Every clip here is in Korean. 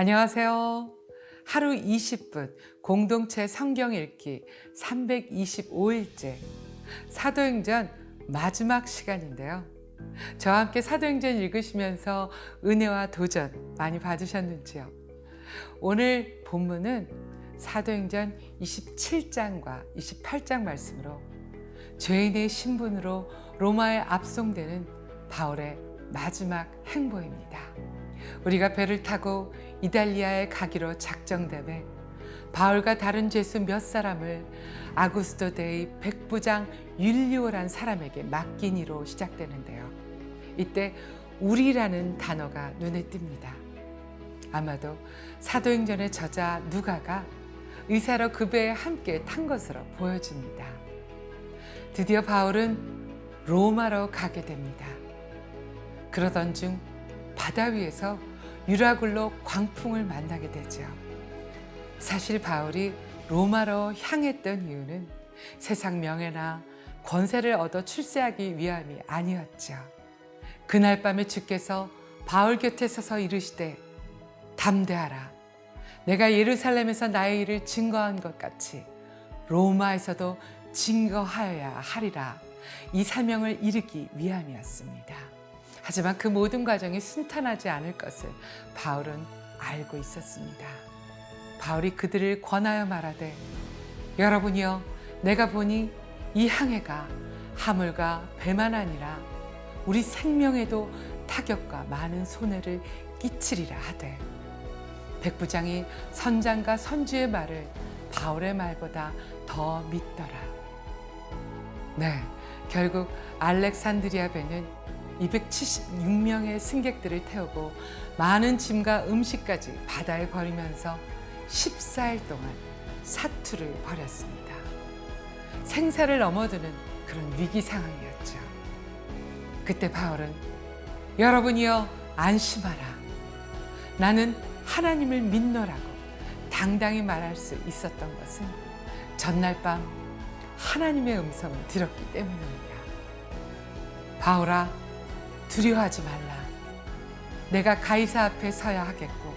안녕하세요. 하루 20분 공동체 성경 읽기 325일째 사도행전 마지막 시간인데요. 저와 함께 사도행전 읽으시면서 은혜와 도전 많이 받으셨는지요? 오늘 본문은 사도행전 27장과 28장 말씀으로 죄인의 신분으로 로마에 압송되는 바울의 마지막 행보입니다. 우리가 배를 타고 이달리아에 가기로 작정되매 바울과 다른 죄수 몇 사람을 아구스도 데이 백부장 율리오란 사람에게 맡기니로 시작되는데요. 이때 우리라는 단어가 눈에 띕니다. 아마도 사도행전의 저자 누가가 의사로 그 배에 함께 탄 것으로 보여집니다. 드디어 바울은 로마로 가게 됩니다. 그러던 중 바다 위에서 유라굴로 광풍을 만나게 되죠. 사실 바울이 로마로 향했던 이유는 세상 명예나 권세를 얻어 출세하기 위함이 아니었죠. 그날 밤에 주께서 바울 곁에 서서 이르시되 담대하라. 내가 예루살렘에서 나의 일을 증거한 것 같이 로마에서도 증거하여야 하리라. 이 사명을 이루기 위함이었습니다. 하지만 그 모든 과정이 순탄하지 않을 것을 바울은 알고 있었습니다. 바울이 그들을 권하여 말하되 여러분이여 내가 보니 이 항해가 하물과 배만 아니라 우리 생명에도 타격과 많은 손해를 끼치리라 하되 백부장이 선장과 선주의 말을 바울의 말보다 더 믿더라. 네, 결국 알렉산드리아 배는 276명의 승객들을 태우고 많은 짐과 음식까지 바다에 버리면서 14일 동안 사투를 벌였습니다. 생사를 넘어드는 그런 위기 상황이었죠. 그때 바울은 여러분이여 안심하라. 나는 하나님을 믿노라고 당당히 말할 수 있었던 것은 전날 밤 하나님의 음성을 들었기 때문입니다. 바울아, 두려워하지 말라. 내가 가이사 앞에 서야 하겠고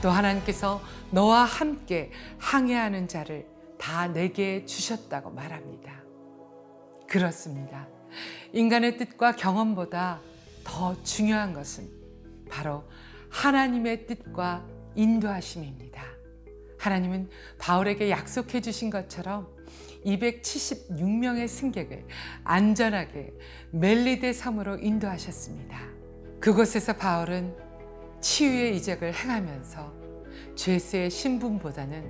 또 하나님께서 너와 함께 항해하는 자를 다 내게 주셨다고 말합니다. 그렇습니다. 인간의 뜻과 경험보다 더 중요한 것은 바로 하나님의 뜻과 인도하심입니다. 하나님은 바울에게 약속해 주신 것처럼 276명의 승객을 안전하게 멜리데 섬으로 인도하셨습니다. 그곳에서 바울은 치유의 이적을 행하면서 죄수의 신분보다는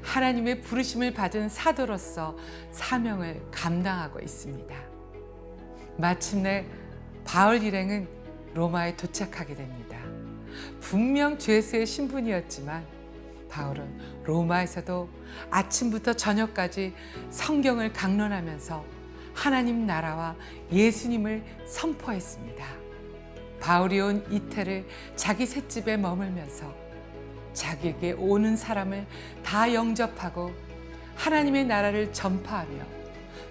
하나님의 부르심을 받은 사도로서 사명을 감당하고 있습니다. 마침내 바울 일행은 로마에 도착하게 됩니다. 분명 죄수의 신분이었지만 바울은 로마에서도 아침부터 저녁까지 성경을 강론하면서 하나님 나라와 예수님을 선포했습니다. 바울이 온 이태를 자기 셋집에 머물면서 자기에게 오는 사람을 다 영접하고 하나님의 나라를 전파하며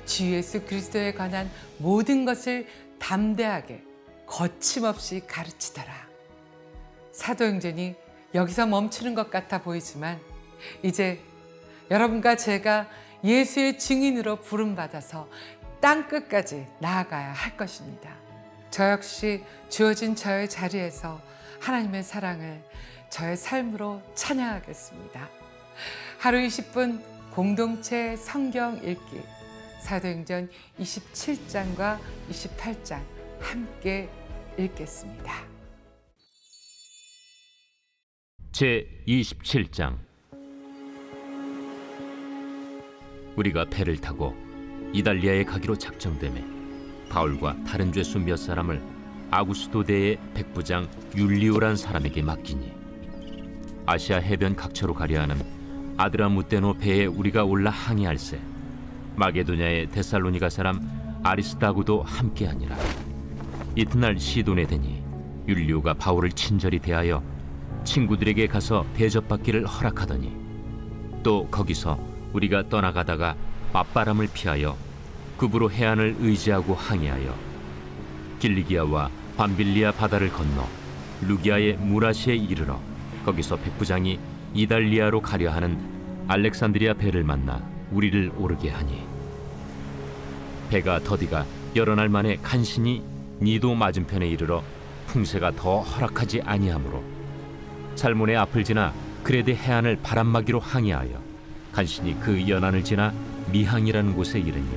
주 예수 그리스도에 관한 모든 것을 담대하게 거침없이 가르치더라. 사도행전이 여기서 멈추는 것 같아 보이지만 이제 여러분과 제가 예수의 증인으로 부름받아서 땅끝까지 나아가야 할 것입니다. 저 역시 주어진 저의 자리에서 하나님의 사랑을 저의 삶으로 찬양하겠습니다. 하루 20분 공동체 성경 읽기 사도행전 27장과 28장 함께 읽겠습니다. 제27장 우리가 배를 타고 이달리아에 가기로 작정되매 바울과 다른 죄수 몇 사람을 아구스도대의 백부장 율리오란 사람에게 맡기니 아시아 해변 각처로 가려 하는 아드라무테노 배에 우리가 올라 항해할세 마게도냐의 데살로니가 사람 아리스다고도 함께하니라. 이튿날 시돈에 되니 율리오가 바울을 친절히 대하여 친구들에게 가서 대접받기를 허락하더니 또 거기서 우리가 떠나가다가 맞바람을 피하여 급으로 해안을 의지하고 항해하여 길리기아와 밤빌리아 바다를 건너 루기아의 무라시에 이르러 거기서 백부장이 이달리아로 가려 하는 알렉산드리아 배를 만나 우리를 오르게 하니 배가 더디가 여러 날 만에 간신히 니도 맞은편에 이르러 풍세가 더 허락하지 아니하므로 살몬의 앞을 지나 그레데 해안을 바람막이로 항해하여 간신히 그 연안을 지나 미항이라는 곳에 이르니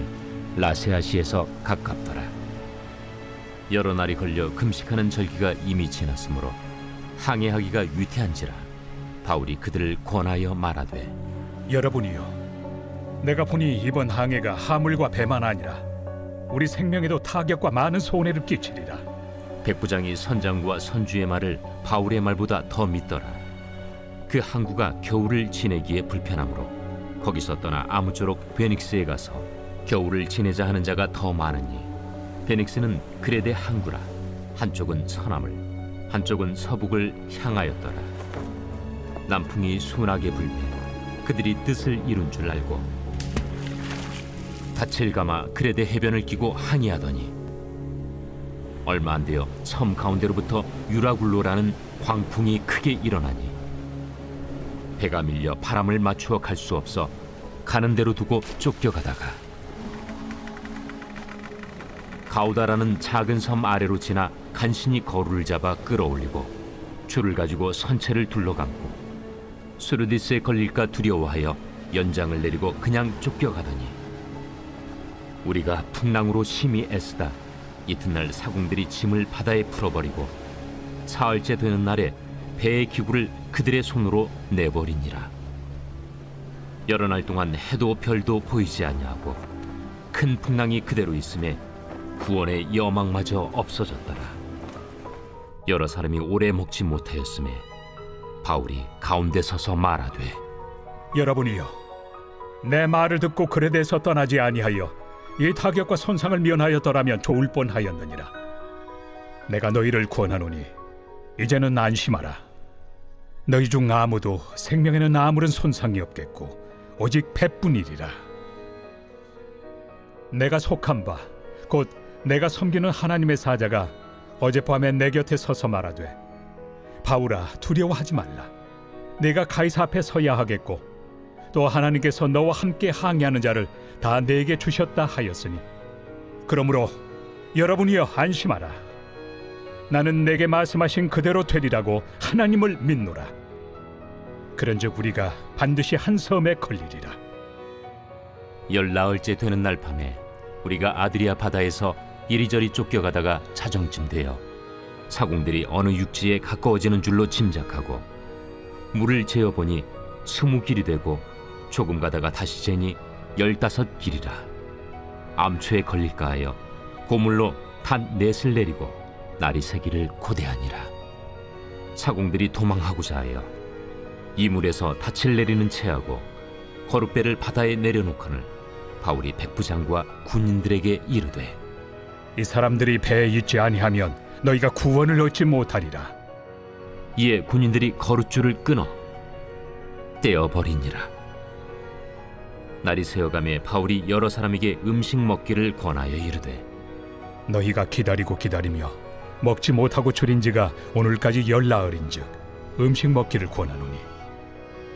라세아시에서 가깝더라. 여러 날이 걸려 금식하는 절기가 이미 지났으므로 항해하기가 위태한지라 바울이 그들을 권하여 말하되 여러분이여, 내가 보니 이번 항해가 하물과 배만 아니라 우리 생명에도 타격과 많은 손해를 끼치리라. 백부장이 선장과 선주의 말을 바울의 말보다 더 믿더라. 그 항구가 겨울을 지내기에 불편하므로 거기서 떠나 아무쪼록 베닉스에 가서 겨울을 지내자 하는 자가 더 많으니 베닉스는 그레데 항구라. 한쪽은 서남을 한쪽은 서북을 향하였더라. 남풍이 순하게 불매 그들이 뜻을 이룬 줄 알고 닻을 감아 그레데 해변을 끼고 항해하더니 얼마 안 되어 섬 가운데로부터 유라굴로라는 광풍이 크게 일어나니 배가 밀려 바람을 맞추어 갈 수 없어 가는 대로 두고 쫓겨가다가 가우다라는 작은 섬 아래로 지나 간신히 거루를 잡아 끌어올리고 줄을 가지고 선체를 둘러감고 수르디스에 걸릴까 두려워하여 연장을 내리고 그냥 쫓겨가더니 우리가 풍랑으로 심히 애쓰다 이튿날 사공들이 짐을 바다에 풀어버리고 사흘째 되는 날에 배의 기구를 그들의 손으로 내버리니라. 여러 날 동안 해도 별도 보이지 아니하고 큰 풍랑이 그대로 있음에 구원의 여망마저 없어졌더라. 여러 사람이 오래 먹지 못하였음에 바울이 가운데 서서 말하되 여러분이여, 내 말을 듣고 그레데에서 떠나지 아니하여 이 타격과 손상을 면하였더라면 좋을 뻔하였느니라. 내가 너희를 권하노니 이제는 안심하라. 너희 중 아무도 생명에는 아무런 손상이 없겠고 오직 배뿐이리라. 내가 속한 바 곧 내가 섬기는 하나님의 사자가 어젯밤에 내 곁에 서서 말하되 바울아, 두려워하지 말라. 네가 가이사 앞에 서야 하겠고 또 하나님께서 너와 함께 항해하는 자를 다 내게 주셨다 하였으니 그러므로 여러분이여 안심하라. 나는 내게 말씀하신 그대로 되리라고 하나님을 믿노라. 그런즉 우리가 반드시 한 섬에 걸리리라. 14일째 되는 날 밤에 우리가 아드리아 바다에서 이리저리 쫓겨가다가 자정쯤 되어 사공들이 어느 육지에 가까워지는 줄로 짐작하고 물을 재어보니 20길이 되고 조금 가다가 다시 재니 15길이라. 암초에 걸릴까 하여 고물로 단 넷을 내리고 날이 새기를 고대하니라. 사공들이 도망하고자 하여 이물에서 닻을 내리는 채하고 거룻배를 바다에 내려놓거늘 바울이 백부장과 군인들에게 이르되 이 사람들이 배에 있지 아니하면 너희가 구원을 얻지 못하리라. 이에 군인들이 거룻줄을 끊어 떼어버리니라. 날이 새어가매 바울이 여러 사람에게 음식 먹기를 권하여 이르되 너희가 기다리고 기다리며 먹지 못하고 줄인 지가 오늘까지 열나흘인즉 음식 먹기를 권하노니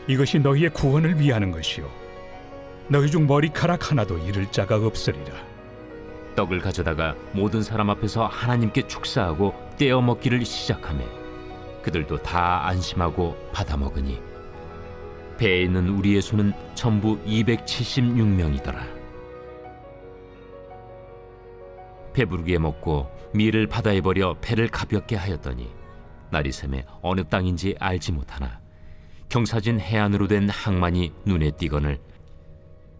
이것이 너희의 구원을 위하는 것이요 너희 중 머리카락 하나도 잃을 자가 없으리라. 떡을 가져다가 모든 사람 앞에서 하나님께 축사하고 떼어 먹기를 시작하매 그들도 다 안심하고 받아 먹으니 배에 있는 우리의 수는 전부 276명이더라. 배부르게 먹고 밀을 바다에 버려 배를 가볍게 하였더니 날이 새매 어느 땅인지 알지 못하나 경사진 해안으로 된 항만이 눈에 띄거늘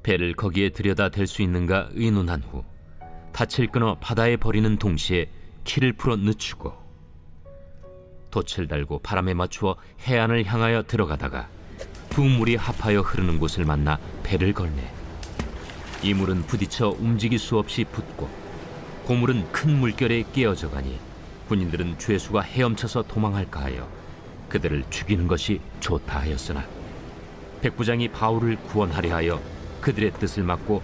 배를 거기에 들여다 댈 수 있는가 의논한 후 닻을 끊어 바다에 버리는 동시에 키를 풀어 늦추고 돛을 달고 바람에 맞추어 해안을 향하여 들어가다가 두 물이 합하여 흐르는 곳을 만나 배를 걸매 이 물은 부딪혀 움직일 수 없이 붙고 고물은 큰 물결에 깨어져 가니 군인들은 죄수가 헤엄쳐서 도망할까 하여 그들을 죽이는 것이 좋다 하였으나 백부장이 바울을 구원하려 하여 그들의 뜻을 막고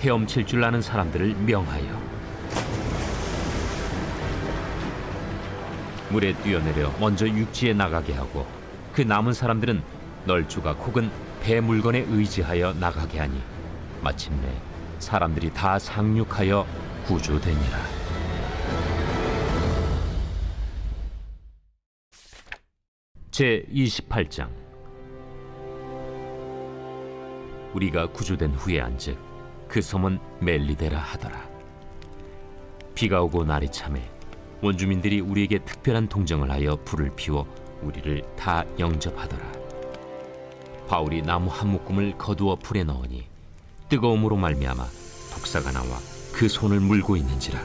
헤엄칠 줄 아는 사람들을 명하여 물에 뛰어내려 먼저 육지에 나가게 하고 그 남은 사람들은 널조각 혹은 배 물건에 의지하여 나가게 하니 마침내 사람들이 다 상륙하여 구조되니라. 제 28장. 우리가 구조된 후에 안즉 그 섬은 멜리데라 하더라. 비가 오고 날이 차매 원주민들이 우리에게 특별한 동정을 하여 불을 피워 우리를 다 영접하더라. 바울이 나무 한 묶음을 거두어 불에 넣으니 뜨거움으로 말미암아 독사가 나와 그 손을 물고 있는지라.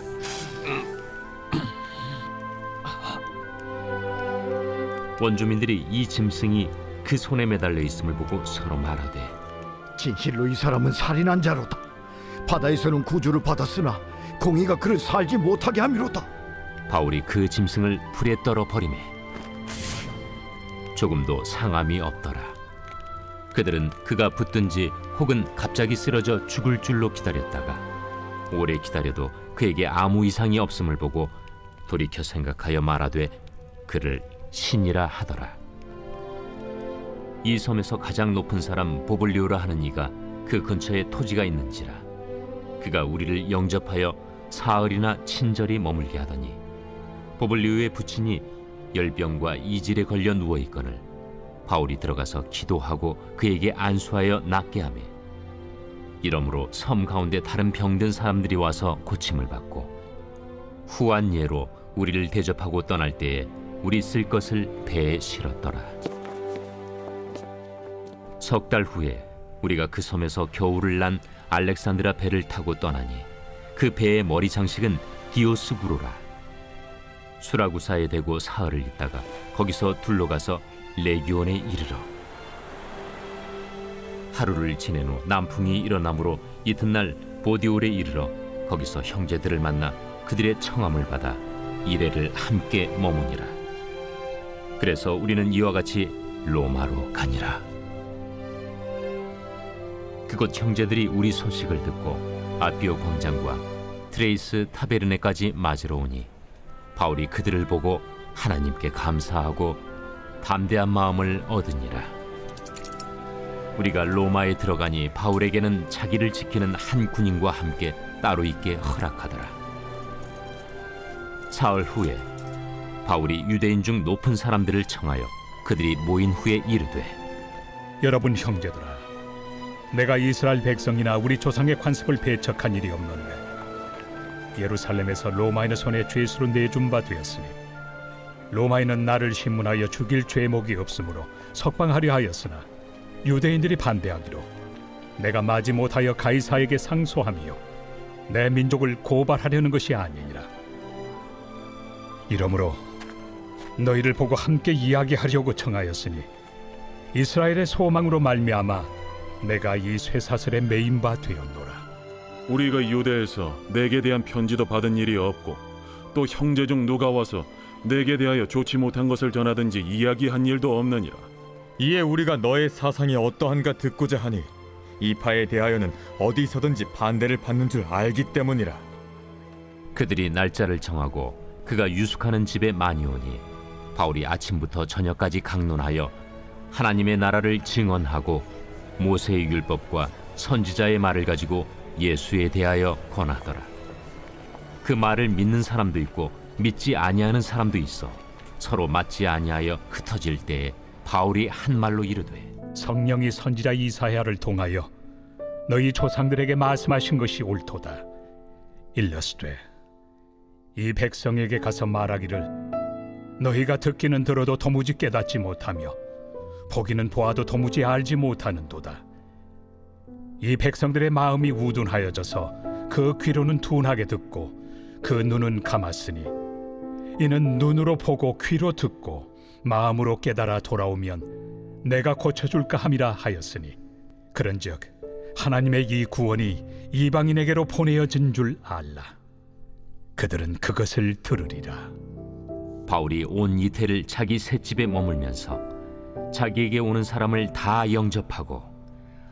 원주민들이 이 짐승이 그 손에 매달려 있음을 보고 서로 말하되, 진실로 이 사람은 살인한 자로다. 바다에서는 구주를 받았으나 공의가 그를 살지 못하게 함이로다. 바울이 그 짐승을 불에 떨어 버리매 조금도 상함이 없더라. 그들은 그가 붙든지 혹은 갑자기 쓰러져 죽을 줄로 기다렸다가 오래 기다려도 그에게 아무 이상이 없음을 보고 돌이켜 생각하여 말하되 그를 신이라 하더라. 이 섬에서 가장 높은 사람 보블리오라 하는 이가 그 근처에 토지가 있는지라. 그가 우리를 영접하여 사흘이나 친절히 머물게 하더니 보블리오의 부친이 열병과 이질에 걸려 누워 있거늘 바울이 들어가서 기도하고 그에게 안수하여 낫게 하매 이러므로 섬 가운데 다른 병든 사람들이 와서 고침을 받고 후한 예로 우리를 대접하고 떠날 때에 우리 쓸 것을 배에 실었더라. 석 달 후에 우리가 그 섬에서 겨울을 난 알렉산드라 배를 타고 떠나니 그 배의 머리 장식은 디오스구로라. 수라구사에 대고 사흘을 있다가 거기서 둘러가서 레기온에 이르러 하루를 지낸 후 남풍이 일어나므로 이튿날 보디올에 이르러 거기서 형제들을 만나 그들의 청함을 받아 이레를 함께 머무니라. 그래서 우리는 이와 같이 로마로 가니라. 그곳 형제들이 우리 소식을 듣고 아비오 광장과 트레이스 타베르네까지 맞으러 오니 바울이 그들을 보고 하나님께 감사하고 담대한 마음을 얻으니라. 우리가 로마에 들어가니 바울에게는 자기를 지키는 한 군인과 함께 따로 있게 허락하더라. 사흘 후에 바울이 유대인 중 높은 사람들을 청하여 그들이 모인 후에 이르되, 여러분 형제들아, 내가 이스라엘 백성이나 우리 조상의 관습을 배척한 일이 없는데 예루살렘에서 로마인의 손에 죄수로 내준 바 되었으니 로마인은 나를 신문하여 죽일 죄목이 없으므로 석방하려 하였으나 유대인들이 반대하기로 내가 마지 못하여 가이사에게 상소하며 내 민족을 고발하려는 것이 아니니라. 이러므로 너희를 보고 함께 이야기하려고 청하였으니 이스라엘의 소망으로 말미암아 내가 이 쇠사슬에 매인 바 되었노라. 우리가 유대에서 내게 대한 편지도 받은 일이 없고 또 형제 중 누가 와서 내게 대하여 좋지 못한 것을 전하든지 이야기한 일도 없느니라. 이에 우리가 너의 사상이 어떠한가 듣고자 하니 이 파에 대하여는 어디서든지 반대를 받는 줄 알기 때문이라. 그들이 날짜를 정하고 그가 유숙하는 집에 많이 오니 바울이 아침부터 저녁까지 강론하여 하나님의 나라를 증언하고 모세의 율법과 선지자의 말을 가지고 예수에 대하여 권하더라. 그 말을 믿는 사람도 있고 믿지 아니하는 사람도 있어 서로 맞지 아니하여 흩어질 때에 바울이 한 말로 이르되, 성령이 선지자 이사야를 통하여 너희 조상들에게 말씀하신 것이 옳도다. 일러스되 이 백성에게 가서 말하기를 너희가 듣기는 들어도 도무지 깨닫지 못하며 보기는 보아도 도무지 알지 못하는도다. 이 백성들의 마음이 우둔하여져서 그 귀로는 둔하게 듣고 그 눈은 감았으니 이는 눈으로 보고 귀로 듣고 마음으로 깨달아 돌아오면 내가 고쳐줄까 함이라 하였으니 그런즉 하나님의 이 구원이 이방인에게로 보내어진 줄 알라. 그들은 그것을 들으리라. 바울이 온 이태를 자기 셋집에 머물면서 자기에게 오는 사람을 다 영접하고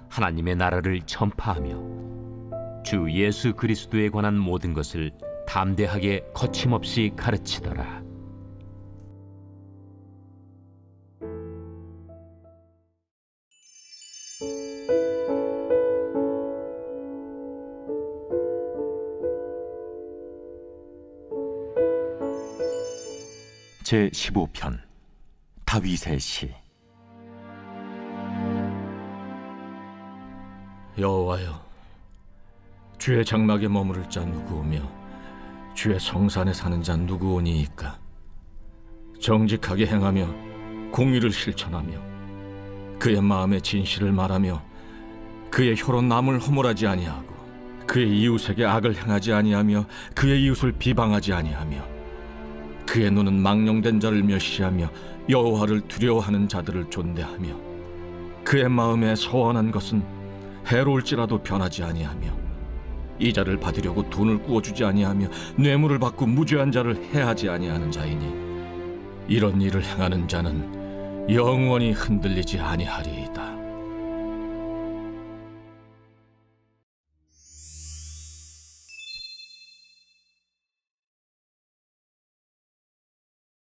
하나님의 나라를 전파하며 주 예수 그리스도에 관한 모든 것을 담대하게 거침없이 가르치더라. 제15편 다윗의 시. 여호와여, 주의 장막에 머무를 자 누구오며 주의 성산에 사는 자 누구오니이까? 정직하게 행하며 공의를 실천하며 그의 마음에 진실을 말하며 그의 혀로 남을 허물하지 아니하고 그의 이웃에게 악을 행하지 아니하며 그의 이웃을 비방하지 아니하며 그의 눈은 망령된 자를 멸시하며 여호와를 두려워하는 자들을 존대하며 그의 마음에 소원한 것은 해로울지라도 변하지 아니하며 이자를 받으려고 돈을 구워주지 아니하며 뇌물을 받고 무죄한 자를 해하지 아니하는 자이니 이런 일을 행하는 자는 영원히 흔들리지 아니하리이다.